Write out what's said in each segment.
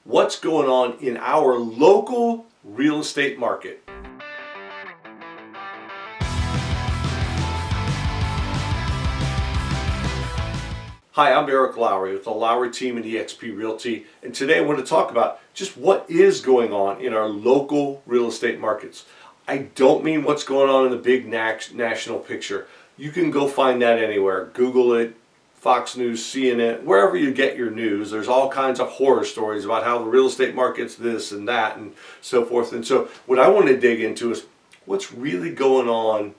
what's going on in our local real estate market. Hi, I'm Eric Lowry with the Lowry team at eXp Realty, and today I want to talk about just what is going on in our local real estate markets. I don't mean what's going on in the big national picture. You can go find that anywhere. Google it, Fox News, CNN, wherever you get your news. There's all kinds of horror stories about how the real estate market's this and that and so forth. And so what I want to dig into is what's really going on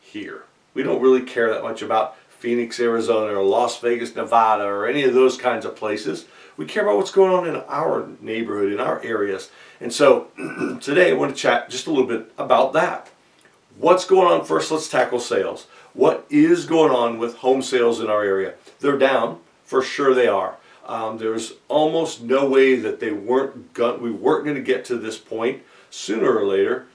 here. We don't really care that much about Phoenix, Arizona, or Las Vegas, Nevada, or any of those kinds of places. We care about what's going on in our neighborhood, in our areas. And so today I want to chat just a little bit about that. What's going on first? Let's tackle sales. What is going on with home sales in our area? They're down, for sure they are. There's almost no way that we weren't going to get to this point sooner or later.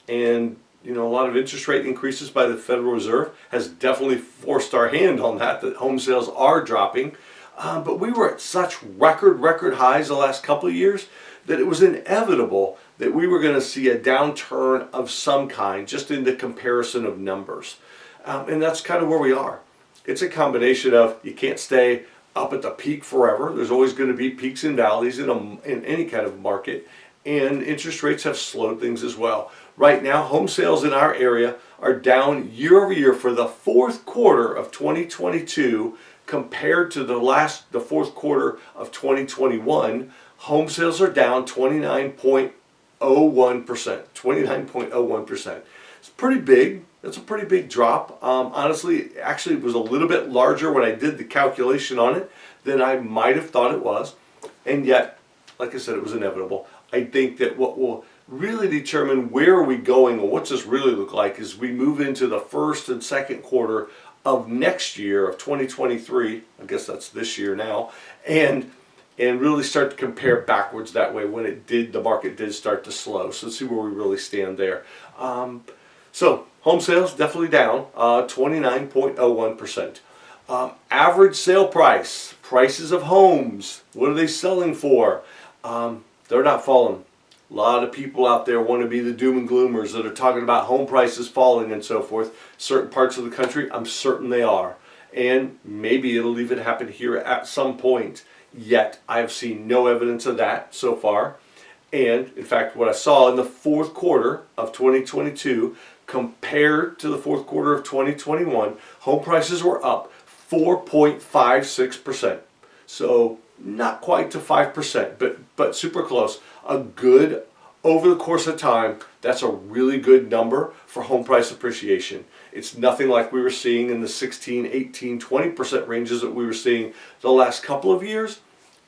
And a lot of interest rate increases by the Federal Reserve has definitely forced our hand on that home sales are dropping. But we were at such record highs the last couple of years that it was inevitable that we were going to see a downturn of some kind, just in the comparison of numbers. And that's kind of where we are. It's a combination of you can't stay up at the peak forever. There's always going to be peaks and valleys in any kind of market. And interest rates have slowed things as well. Right now, home sales in our area are down year over year for the fourth quarter of 2022 compared to the fourth quarter of 2021. Home sales are down 29.01%. 29.01%. It's pretty big. That's a pretty big drop. Honestly, actually, it was a little bit larger when I did the calculation on it than I might have thought it was. And yet, like I said, it was inevitable. I think that what will really determine where are we going and what's this really look like is we move into the first and second quarter of next year, of 2023. I guess that's this year now, and really start to compare backwards that way when the market did start to slow. So let's see where we really stand there. So home sales definitely down 29.01%. Average sale prices of homes, what are they selling for? They're not falling. A lot of people out there want to be the doom and gloomers that are talking about home prices falling and so forth. Certain parts of the country, I'm certain they are. And maybe it'll even happen here at some point. Yet, I have seen no evidence of that so far. And, in fact, what I saw in the fourth quarter of 2022 compared to the fourth quarter of 2021, home prices were up 4.56%. So, not quite to 5%, but super close. A good, over the course of time, that's a really good number for home price appreciation. It's nothing like we were seeing in the 16, 18, 20% ranges that we were seeing the last couple of years.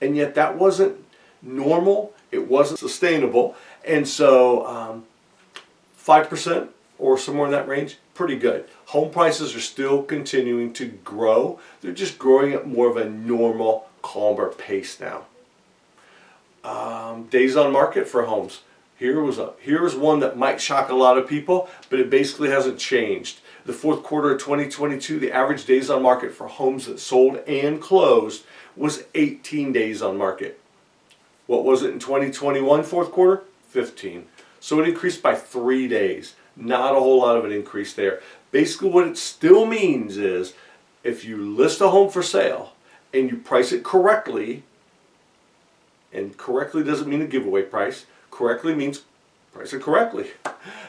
And yet that wasn't normal. It wasn't sustainable. And so 5% or somewhere in that range, pretty good. Home prices are still continuing to grow. They're just growing at more of a normal, calmer pace now. Days on market for homes. Here's one that might shock a lot of people, but it basically hasn't changed. The fourth quarter of 2022, the average days on market for homes that sold and closed was 18 days on market. What was it in 2021 fourth quarter? 15. So it increased by 3 days. Not a whole lot of an increase there. Basically what it still means is if you list a home for sale and you price it correctly, and correctly doesn't mean a giveaway price. Correctly means price it correctly.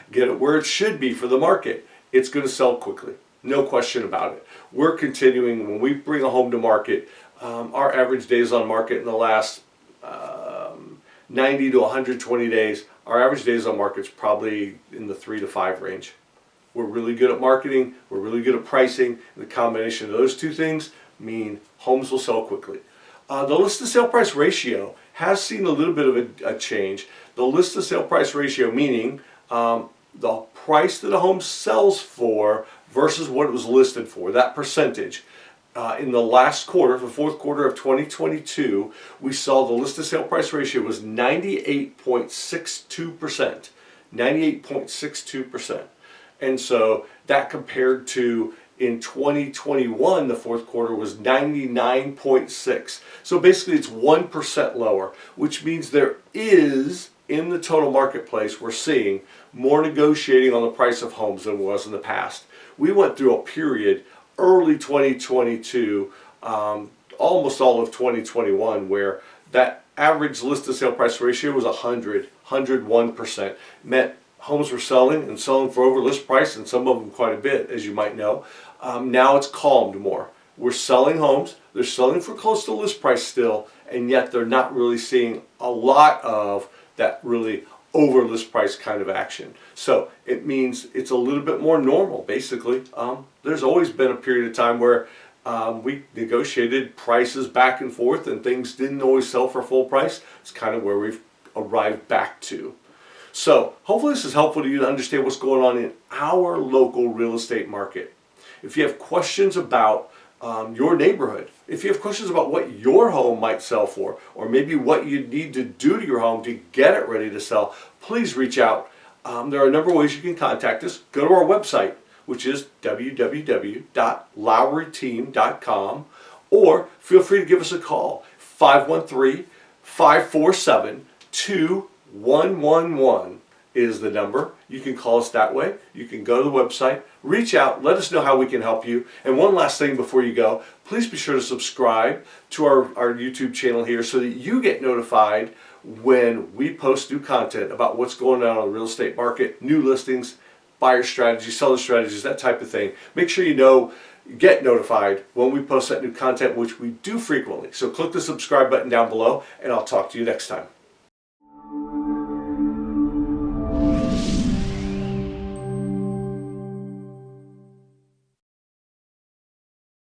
Get it where it should be for the market. It's going to sell quickly. No question about it. We're continuing, when we bring a home to market, our average days on market in the last 90 to 120 days, our average days on market is probably in the 3 to 5 range. We're really good at marketing. We're really good at pricing. The combination of those two things mean homes will sell quickly. The list to sale price ratio has seen a little bit of a change. The list to sale price ratio, meaning the price that a home sells for versus what it was listed for, that percentage. In the last quarter, the fourth quarter of 2022, we saw the list to sale price ratio was 98.62%. 98.62%. And so that compared to In 2021, the fourth quarter was 99.6. So basically it's 1% lower, which means there is, in the total marketplace, we're seeing more negotiating on the price of homes than was in the past. We went through a period early 2022, almost all of 2021, where that average list to sale price ratio was 101%. Meant homes were selling and selling for over list price, and some of them quite a bit, as you might know. Now it's calmed more. We're selling homes, they're selling for close to list price still, and yet they're not really seeing a lot of that really over list price kind of action. So it means it's a little bit more normal, basically. There's always been a period of time where we negotiated prices back and forth and things didn't always sell for full price. It's kind of where we've arrived back to. So hopefully this is helpful to you to understand what's going on in our local real estate market. If you have questions about your neighborhood, if you have questions about what your home might sell for, or maybe what you need to do to your home to get it ready to sell, please reach out. There are a number of ways you can contact us. Go to our website, which is www.lowryteam.com, or feel free to give us a call, 513-547-2111 is the number. You can call us that way. You can go to the website, reach out, let us know how we can help you. And one last thing before you go, please be sure to subscribe to our YouTube channel here so that you get notified when we post new content about what's going on in the real estate market, new listings, buyer strategies, seller strategies, that type of thing. Make sure you get notified when we post that new content, which we do frequently. So click the subscribe button down below, and I'll talk to you next time.